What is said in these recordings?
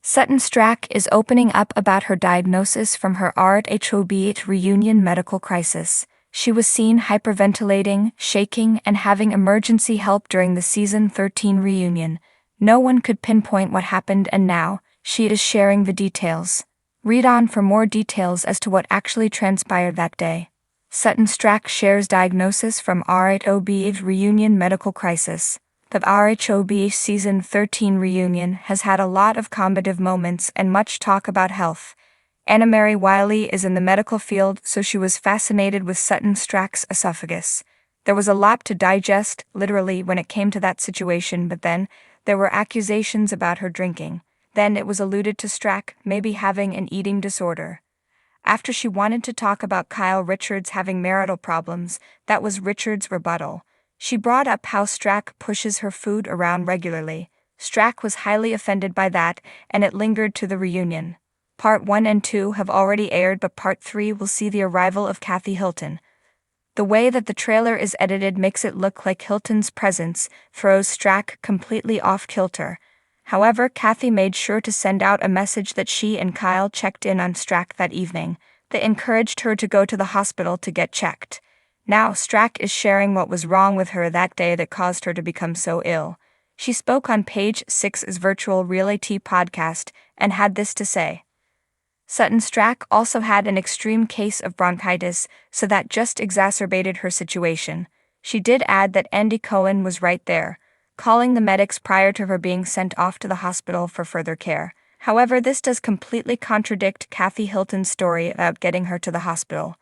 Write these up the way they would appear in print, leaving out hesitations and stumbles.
Sutton Stracke is opening up about her diagnosis from her Rhobh reunion medical crisis. She was seen hyperventilating, shaking, and having emergency help during the season 13 reunion. No one could pinpoint what happened, and now, she is sharing the details. Read on for more details as to what actually transpired that day. Sutton Stracke shares diagnosis from Rhobh reunion medical crisis. The Rhobh season 13 reunion has had a lot of combative moments and much talk about health. Anna Mary Wiley is in the medical field, so she was fascinated with Sutton Stracke's esophagus. There was a lot to digest, literally, when it came to that situation, but then, there were accusations about her drinking. Then it was alluded to Stracke maybe having an eating disorder. After she wanted to talk about Kyle Richards having marital problems, that was Richards' rebuttal. She brought up how Stracke pushes her food around regularly. Stracke was highly offended by that, and it lingered to the reunion. Part 1 and 2 have already aired, but Part 3 will see the arrival of Kathy Hilton. The way that the trailer is edited makes it look like Hilton's presence throws Stracke completely off kilter. However, Kathy made sure to send out a message that she and Kyle checked in on Stracke that evening. They encouraged her to go to the hospital to get checked. Now Stracke is sharing what was wrong with her that day that caused her to become so ill. She spoke on Page 6's virtual reality podcast and had this to say. Sutton Stracke also had an extreme case of bronchitis, so that just exacerbated her situation. She did add that Andy Cohen was right there, calling the medics prior to her being sent off to the hospital for further care. However, this does completely contradict Kathy Hilton's story about getting her to the hospital.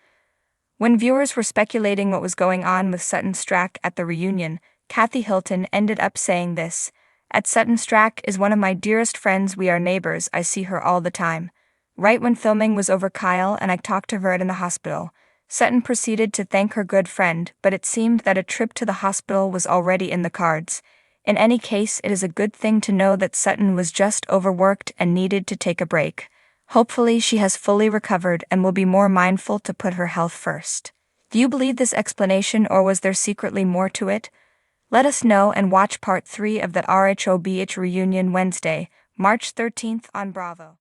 When viewers were speculating what was going on with Sutton Stracke at the reunion, Kathy Hilton ended up saying this. At Sutton Stracke is one of my dearest friends, we are neighbors, I see her all the time. Right when filming was over, Kyle and I talked to her in the hospital. Sutton proceeded to thank her good friend, but it seemed that a trip to the hospital was already in the cards. In any case, it is a good thing to know that Sutton was just overworked and needed to take a break. Hopefully she has fully recovered and will be more mindful to put her health first. Do you believe this explanation, or was there secretly more to it? Let us know and watch Part 3 of the Rhobh reunion Wednesday, March 13th on Bravo.